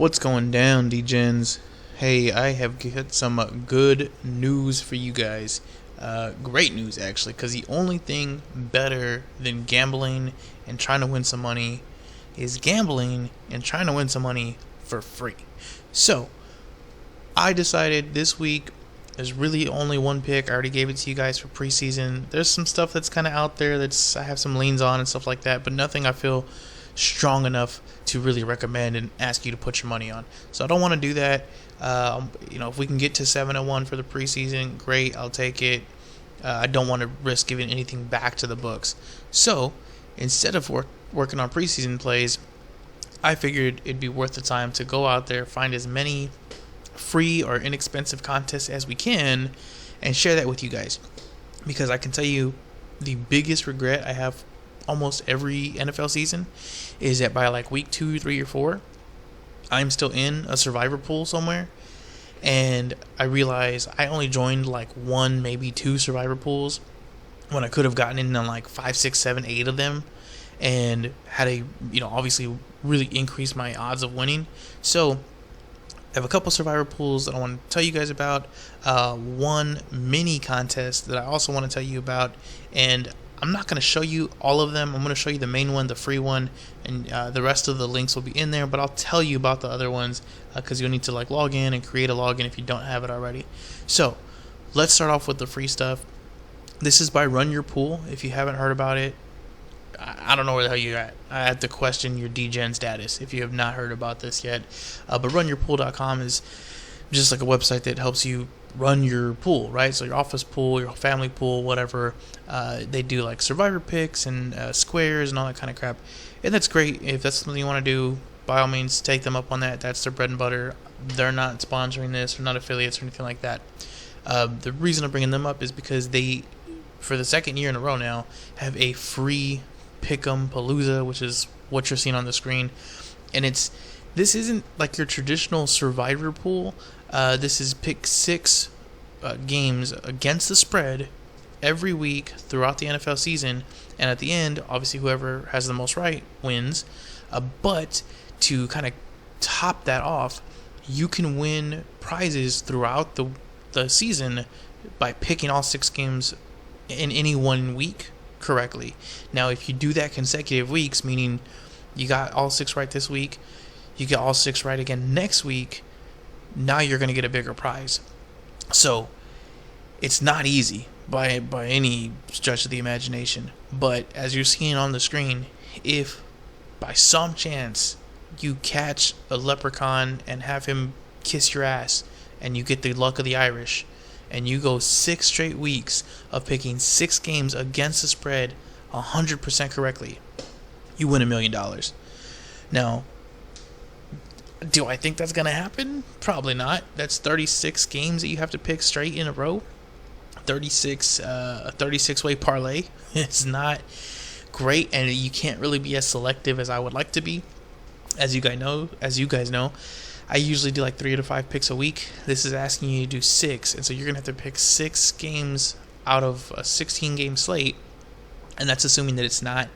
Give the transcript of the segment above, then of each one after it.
What's going down, D-Gens? Hey, I have got some good news for you guys. Great news, actually, because the only thing better than gambling and trying to win some money is gambling and trying to win some money for free. So, I decided this week, there's really only one pick. I already gave it to you guys for preseason. There's some stuff that's kind of out there that's I have some leans on and stuff like that, but nothing I feel strong enough to really recommend and ask you to put your money on. So I don't want to do that. If we can get to 7-1 for the preseason, great, I'll take it. I don't want to risk giving anything back to the books. So instead of working on preseason plays, I figured it'd be worth the time to go out there, find as many free or inexpensive contests as we can, and share that with you guys. Because I can tell you, the biggest regret I have almost every NFL season is that by like week 2, 3, or 4, I'm still in a survivor pool somewhere, and I realize I only joined like 1, maybe 2 survivor pools when I could have gotten in on like 5, 6, 7, 8 of them, and had obviously really increased my odds of winning. So I have a couple survivor pools that I want to tell you guys about, one mini contest that I also want to tell you about, and I'm not going to show you all of them. I'm going to show you the main one, the free one, and the rest of the links will be in there, but I'll tell you about the other ones because you'll need to log in and create a login if you don't have it already. So let's start off with the free stuff. This is by Run Your Pool. If you haven't heard about it, I don't know where the hell you're at. I have to question your DGen status if you have not heard about this yet. But runyourpool.com is just like a website that helps you run your pool, right? So your office pool, your family pool, whatever. They do like survivor picks and squares and all that kind of crap. And that's great. If that's something you want to do, by all means, take them up on that. That's their bread and butter. They're not sponsoring this. They're not affiliates or anything like that. The reason I'm bringing them up is because they, for the second year in a row now, have a free Pick'em Palooza, which is what you're seeing on the screen. And this isn't like your traditional survivor pool. This is pick 6 games against the spread every week throughout the NFL season, and at the end, obviously whoever has the most right wins. But to kind of top that off, you can win prizes throughout the season by picking all 6 games in any one week correctly. Now, if you do that consecutive weeks, meaning you got all 6 right this week, you get all 6 right again next week, now you're going to get a bigger prize. So it's not easy by any stretch of the imagination, but as you're seeing on the screen, if by some chance you catch a leprechaun and have him kiss your ass and you get the luck of the Irish and you go 6 straight weeks of picking 6 games against the spread 100% correctly, you win $1 million. Now, do I think that's going to happen? Probably not. That's 36 games that you have to pick straight in a row. A 36-way parlay. It's not great, and you can't really be as selective as I would like to be. As you guys know, I usually do like 3 to 5 picks a week. This is asking you to do 6, and so you're going to have to pick 6 games out of a 16-game slate, and that's assuming that it's not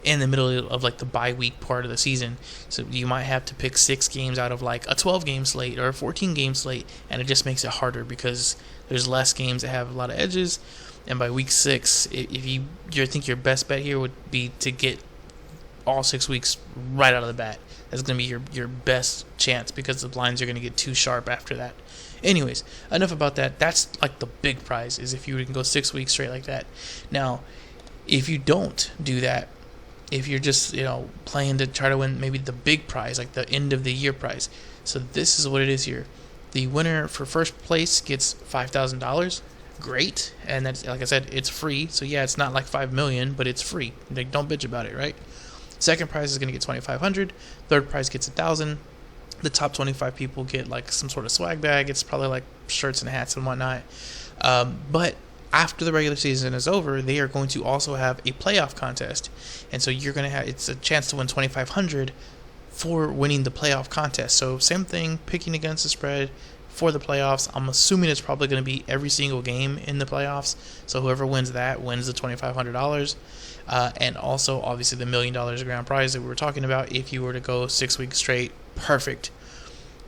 in the middle of like the bye week part of the season. So you might have to pick 6 games out of like a 12-game slate or a 14-game slate, and it just makes it harder because there's less games that have a lot of edges. And by week 6, if you think your best bet here would be to get all 6 weeks right out of the bat. That's going to be your best chance because the blinds are going to get too sharp after that. Anyways, enough about that. That's like the big prize, is if you can go 6 weeks straight like that. Now, if you don't do that, if you're just playing to try to win maybe the big prize, like the end of the year prize. So this is what it is here. The winner for first place gets $5,000. Great. And that's, like I said, it's free. So yeah, it's not like $5 million, but it's free. Like, don't bitch about it, right? Second prize is going to get $2,500. Third prize gets $1,000. The top 25 people get like some sort of swag bag. It's probably like shirts and hats and whatnot. But after the regular season is over, they are going to also have a playoff contest. And so you're going to have, it's a chance to win $2,500 for winning the playoff contest. So same thing, picking against the spread for the playoffs. I'm assuming it's probably going to be every single game in the playoffs. So whoever wins that wins the $2,500. And also, obviously, the $1 million grand prize that we were talking about if you were to go 6 weeks straight. Perfect.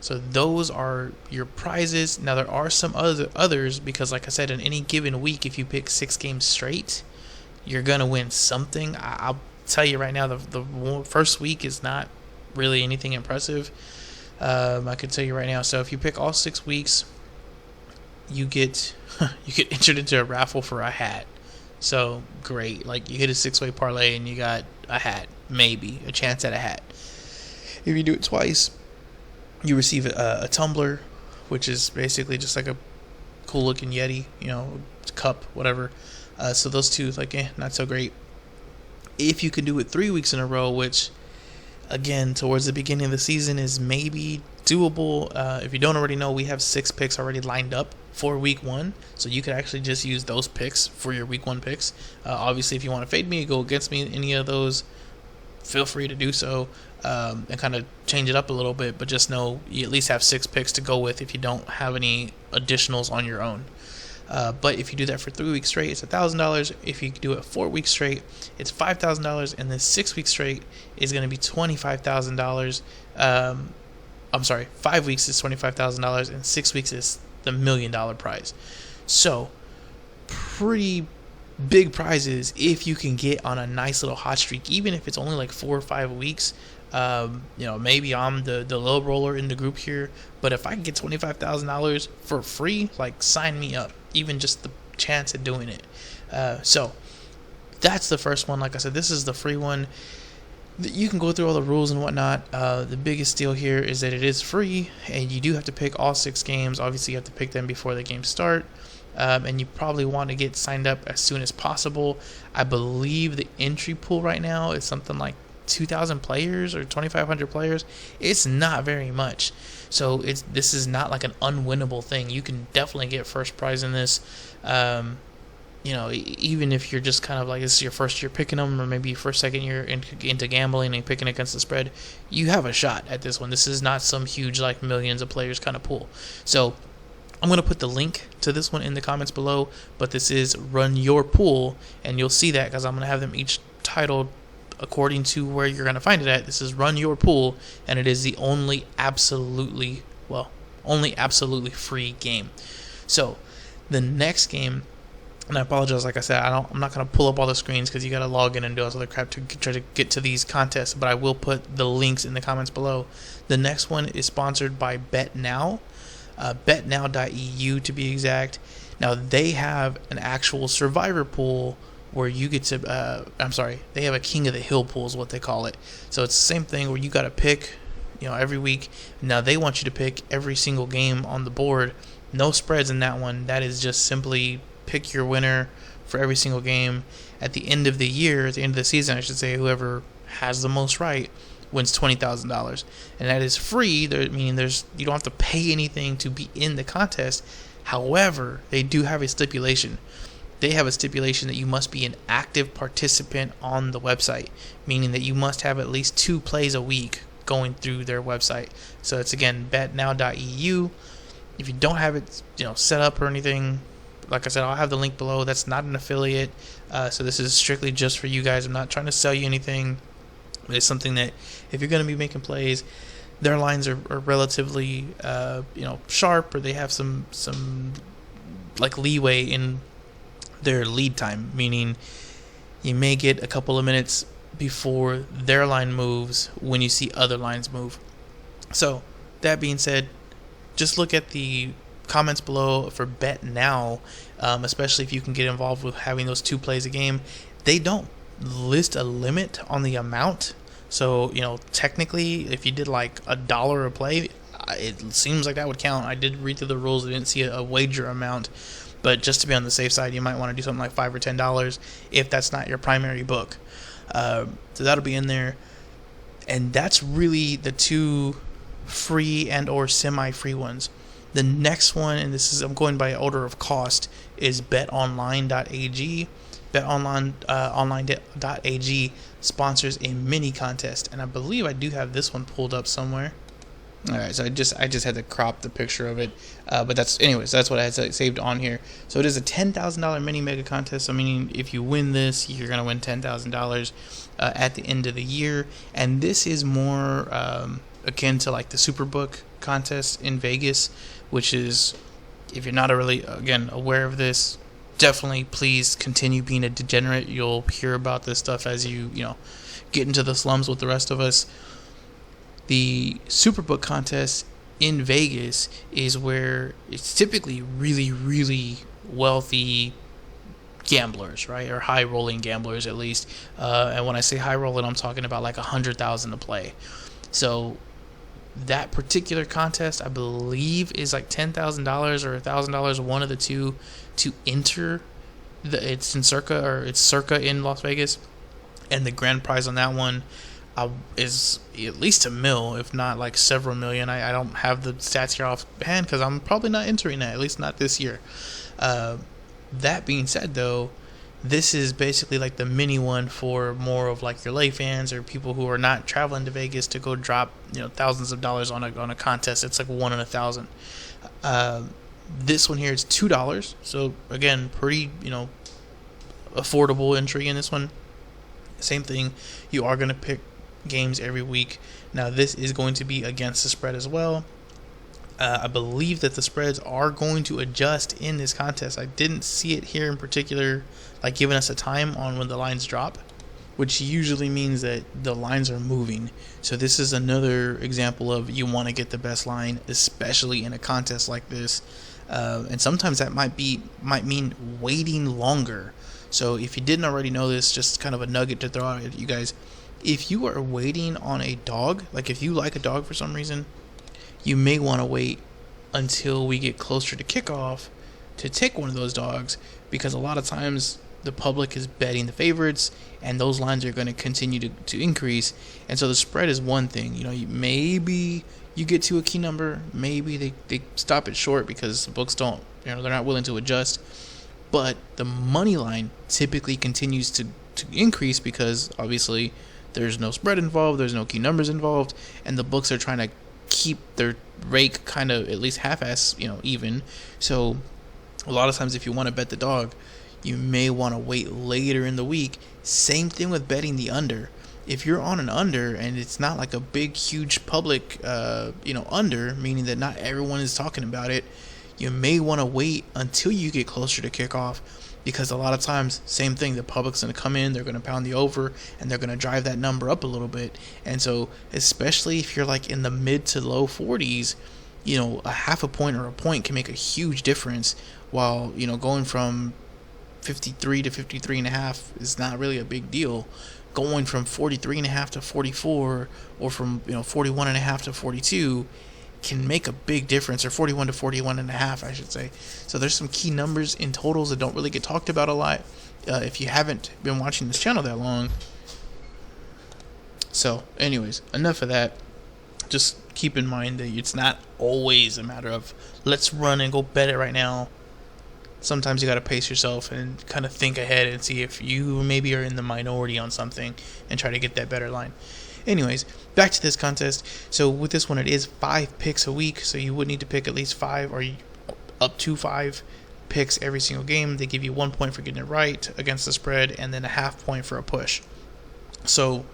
So those are your prizes. Now there are some others because, like I said, in any given week, if you pick 6 games straight, you're gonna win something. I'll tell you right now, the first week is not really anything impressive. I can tell you right now. So if you pick all 6 weeks, you get entered into a raffle for a hat. So great, like you hit a 6-way parlay and you got a hat, maybe a chance at a hat. If you do it twice, you receive a tumbler, which is basically just like a cool looking Yeti, cup, whatever. So those two, like, not so great. If you can do it 3 weeks in a row, which, again, towards the beginning of the season is maybe doable. If you don't already know, we have 6 picks already lined up for week 1. So you could actually just use those picks for your week 1 picks. Obviously, if you want to fade me, go against me, any of those, feel free to do so, and kind of change it up a little bit. But just know you at least have 6 picks to go with if you don't have any additionals on your own. But if you do that for 3 weeks straight, it's $1,000. If you do it 4 weeks straight, it's $5,000, and then 6 weeks straight is going to be $25,000. I'm sorry, 5 weeks is $25,000, and 6 weeks is the $1 million prize. So, pretty big prizes if you can get on a nice little hot streak, even if it's only like 4 or 5 weeks. Maybe I'm the low roller in the group here, but if I can get $25,000 for free, like, sign me up. Even just the chance at doing it. So that's the first one. Like I said, this is the free one. You can go through all the rules and whatnot. The biggest deal here is that it is free, and you do have to pick all 6 games. Obviously, you have to pick them before the games start. And you probably want to get signed up as soon as possible. I believe the entry pool right now is something like 2,000 players or 2,500 players. It's not very much. So this is not like an unwinnable thing. You can definitely get first prize in this. Even if you're just kind of like, this is your first year picking them, or maybe your first, second year into gambling and picking against the spread, you have a shot at this one. This is not some huge, like, millions of players kind of pool. So I'm going to put the link to this one in the comments below, but this is Run Your Pool, and you'll see that because I'm going to have them each titled according to where you're going to find it at. This is Run Your Pool, and it is the only absolutely free game. So the next game, and I apologize, like I said, I'm not going to pull up all the screens because you got to log in and do all this other crap to try to get to these contests, but I will put the links in the comments below. The next one is sponsored by BetNow, betnow.eu to be exact. Now they have an actual survivor pool where you get to, they have a King of the Hill pool is what they call it. So it's the same thing where you got to pick, every week. Now they want you to pick every single game on the board. No spreads in that one. That is just simply pick your winner for every single game. At the end of the year, at the end of the season, I should say, whoever has the most right wins $20,000. And that is free, meaning you don't have to pay anything to be in the contest. However, they do have a stipulation. They have a stipulation that you must be an active participant on the website, meaning that you must have at least 2 plays a week going through their website. So it's, again, betnow.eu. If you don't have it, set up or anything, like I said, I'll have the link below. That's not an affiliate, so this is strictly just for you guys. I'm not trying to sell you anything. It's something that if you're going to be making plays, their lines are relatively, sharp, or they have some like leeway in their lead time, meaning you may get a couple of minutes before their line moves when you see other lines move. So that being said, just look at the comments below for BetNow, especially if you can get involved with having those 2 plays a game. They don't list a limit on the amount, so technically if you did like $1 a play, it seems like that would count. I did read through the rules. I didn't see a wager amount, but just to be on the safe side, you might want to do something like $5 or $10 if that's not your primary book. So that'll be in there, and that's really the 2 free and or semi-free ones. The next one, and I'm going by order of cost, is BetOnline.ag. BetOnline.ag sponsors a mini contest, and I believe I do have this one pulled up somewhere. All right, so I just had to crop the picture of it, but that's what I had saved on here. So it is a $10,000 mini mega contest. So meaning if you win this, you're gonna win $10,000 at the end of the year, and this is more akin to like the Superbook contest in Vegas, which is, if you're not really again aware of this, definitely please continue being a degenerate. You'll hear about this stuff as you get into the slums with the rest of us. The Superbook contest in Vegas is where it's typically really, really wealthy gamblers, right? Or high rolling gamblers at least. And when I say high rolling, I'm talking about like $100,000 to play. So that particular contest, I believe, is like $10,000 or $1,000, one of the two, to enter. It's circa in Las Vegas, and the grand prize on that one is at least $1 million, if not like several million. I don't have the stats here offhand because I'm probably not entering that, at least not this year. That being said, though, this is basically like the mini one for more of like your lay fans or people who are not traveling to Vegas to go drop thousands of dollars on a contest. It's like 1 in 1,000. This one here is $2, so again, pretty affordable entry in this one. Same thing, you are going to pick games every week. Now this is going to be against the spread as well. I believe that the spreads are going to adjust in this contest. I didn't see it here in particular, like giving us a time on when the lines drop, which usually means that the lines are moving. So this is another example of you want to get the best line, especially in a contest like this. And sometimes that might mean waiting longer. So if you didn't already know this, just kind of a nugget to throw out at you guys. If you are waiting on a dog, like if you like a dog for some reason, you may want to wait until we get closer to kickoff to take one of those dogs, because a lot of times the public is betting the favorites and those lines are going to continue to increase. And so the spread is one thing. Maybe you get to a key number, maybe they stop it short because the books don't, they're not willing to adjust. But the money line typically continues to increase because obviously there's no spread involved, there's no key numbers involved, and the books are trying to keep their rake kind of at least half-ass, even. So a lot of times if you want to bet the dog, you may want to wait later in the week. Same thing with betting the under. If you're on an under and it's not like a big, huge public, under, meaning that not everyone is talking about it, you may want to wait until you get closer to kickoff, because a lot of times, same thing, the public's going to come in, they're going to pound the over, and they're going to drive that number up a little bit. And so, especially if you're like in the mid to low 40s, a half a point or a point can make a huge difference, while, going from 53 to 53.5 is not really a big deal. Going from 43.5 to 44, or from 41.5 to 42, can make a big difference, or 41 to 41.5, I should say. So there's some key numbers in totals that don't really get talked about a lot if you haven't been watching this channel that long. So anyways, enough of that. Just keep in mind that it's not always a matter of let's run and go bet it right now. Sometimes you got to pace yourself and kind of think ahead and see if you maybe are in the minority on something and try to get that better line. Anyways, back to this contest. So with this one, it is 5 picks a week. So you would need to pick at least 5 or up to 5 picks every single game. They give you 1 point for getting it right against the spread, and then a half point for a push. So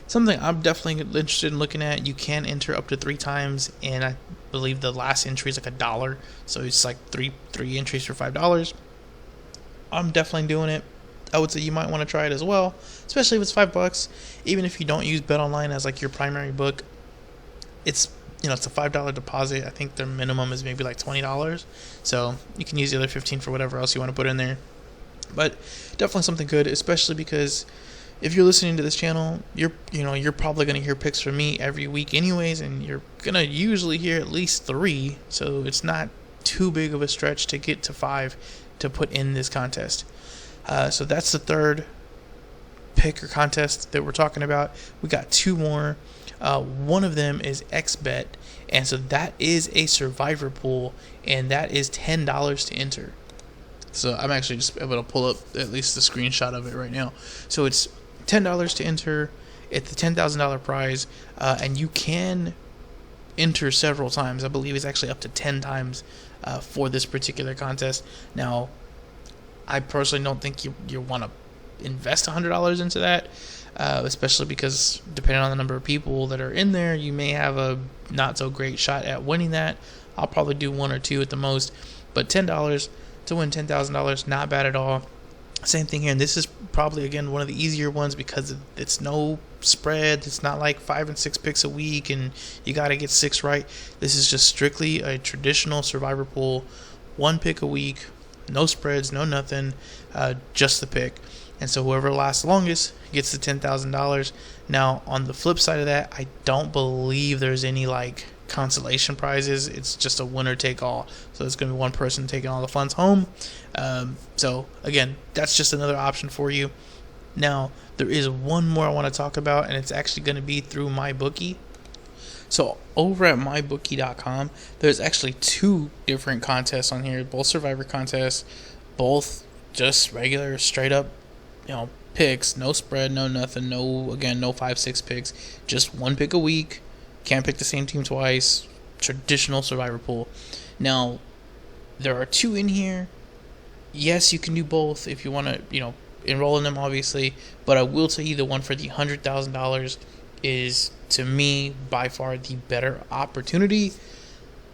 something I'm definitely interested in looking at. You can enter up to 3 times, and I believe the last entry is like $1. So it's like three entries for $5. I'm definitely doing it. I would say you might want to try it as well, especially if it's $5. Even if you don't use BetOnline as like your primary book, it's it's a $5 deposit. I think their minimum is maybe like $20, so you can use the other $15 for whatever else you want to put in there. But definitely something good, especially because if you're listening to this channel, you're probably gonna hear picks from me every week anyways, and you're gonna usually hear at least 3. So it's not too big of a stretch to get to 5 to put in this contest. So that's the third pick or contest that we're talking about. We got 2 more. One of them is Xbet, and so that is a survivor pool, and that is $10 to enter. So I'm actually just able to pull up at least the screenshot of it right now. So it's $10 to enter. It's the $10,000 prize, and you can enter several times. I believe it's actually up to 10 times for this particular contest. Now, I personally don't think you want to invest $100 into that. especially because depending on the number of people that are in there, you may have a not so great shot at winning that. I'll probably do 1 or 2 at the most, but $10 to win $10,000, not bad at all. Same thing here, and this is probably, again, one of the easier ones because it's no spread. It's not like 5 and 6 picks a week and you got to get 6 right. This is just strictly a traditional survivor pool, 1 pick a week, no spreads, no nothing, just the pick. And so whoever lasts longest gets the $10,000. Now, on the flip side of that, I don't believe there's any like consolation prizes. It's just a winner take all. So it's going to be one person taking all the funds home. So again, that's just another option for you. Now, there is one more I want to talk about, and it's actually going to be through MyBookie. So over at mybookie.com, there's actually 2 different contests on here, both survivor contests, both just regular straight up, picks, no spread, no nothing, no 5-6 picks, just 1 pick a week. Can't pick the same team twice. Traditional survivor pool. Now, there are 2 in here. Yes, you can do both if you want to, enroll in them, obviously. But I will tell you the one for the $100,000 is, to me, by far the better opportunity.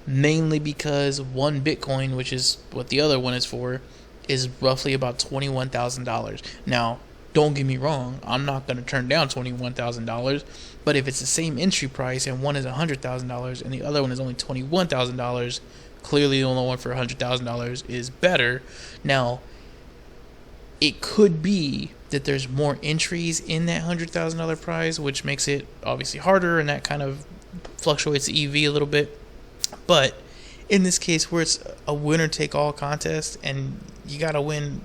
Mainly because 1 Bitcoin, which is what the other one is for, is roughly about $21,000. Now, don't get me wrong, I'm not going to turn down $21,000, but if it's the same entry price and one is $100,000 and the other one is only $21,000, clearly the only one for $100,000 is better. Now, it could be that there's more entries in that $100,000 prize, which makes it obviously harder, and that kind of fluctuates the EV a little bit. But in this case, where it's a winner-take-all contest and you got to win,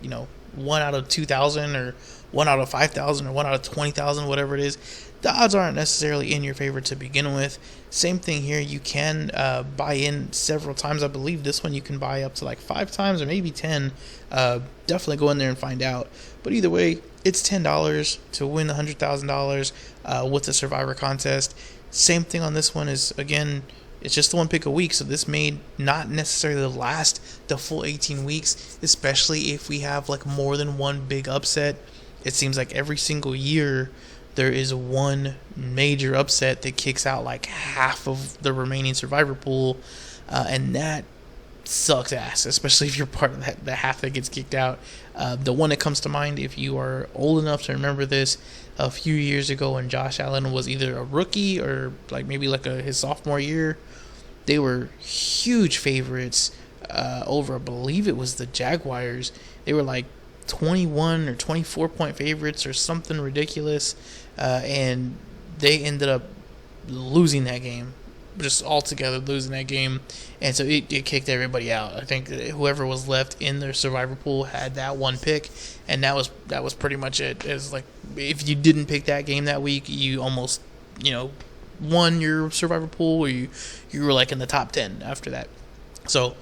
1 out of 2,000 or 1 out of 5,000 or 1 out of 20,000, whatever it is, the odds aren't necessarily in your favor to begin with. Same thing here. You can buy in several times. I believe this one you can buy up to like 5 times or maybe 10. Definitely go in there and find out. But either way, it's $10 to win the $100,000 with the Survivor contest. Same thing on this one is, again, it's just the 1 pick a week, so this may not necessarily last the full 18 weeks, especially if we have like more than 1 big upset. It seems like every single year there is 1 major upset that kicks out like half of the remaining survivor pool, and that sucks ass, especially if you're part of the half that gets kicked out. The one that comes to mind, if you are old enough to remember this, a few years ago when Josh Allen was either a rookie or maybe his sophomore year, they were huge favorites over, I believe it was the Jaguars. They were like 21 or 24 point favorites or something ridiculous, and they ended up losing that game, just altogether losing that game, and so it kicked everybody out. I think that whoever was left in their survivor pool had that 1 pick, and that was pretty much it. It's like if you didn't pick that game that week, you almost won your survivor pool, or you were like in the top 10 after that. So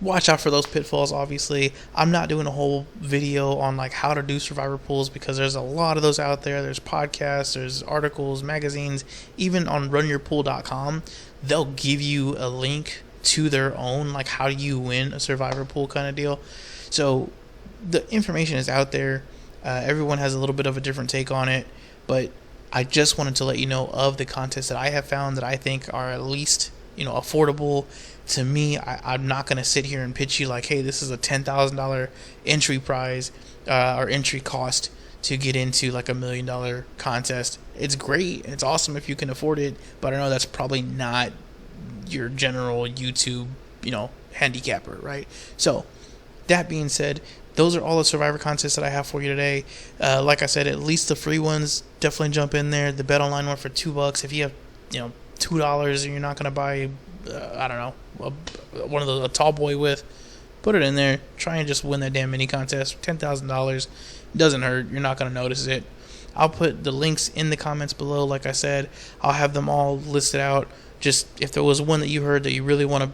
watch out for those pitfalls. Obviously, I'm not doing a whole video on like how to do survivor pools because there's a lot of those out there. There's podcasts, there's articles, magazines, even on runyourpool.com. They'll give you a link to their own, like how do you win a survivor pool kind of deal. So the information is out there. Everyone has a little bit of a different take on it, but I just wanted to let you know of the contests that I have found that I think are at least affordable. To me, I'm not going to sit here and pitch you like, hey, this is a $10,000 entry prize or entry cost to get into like $1 million contest. It's great. It's awesome if you can afford it, but I know that's probably not your general YouTube, handicapper, right? So that being said, those are all the Survivor contests that I have for you today. Like I said, at least the free ones, definitely jump in there. The BetOnline one for $2. If you have, $2 and you're not going to buy, one of a tall boy with, put it in there. Try and just win that damn mini contest. $10,000 doesn't hurt. You're not going to notice it. I'll put the links in the comments below. Like I said, I'll have them all listed out. Just if there was one that you heard that you really want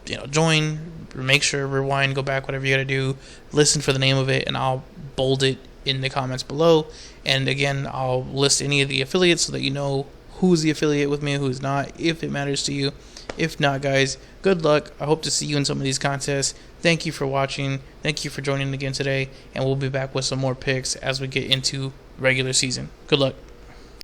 to, join, make sure, rewind, go back, whatever you got to do. Listen for the name of it, and I'll bold it in the comments below. And again, I'll list any of the affiliates so that you know who's the affiliate with me and who's not, if it matters to you. If not, guys, good luck. I hope to see you in some of these contests. Thank you for watching. Thank you for joining again today, and we'll be back with some more picks as we get into regular season. Good luck.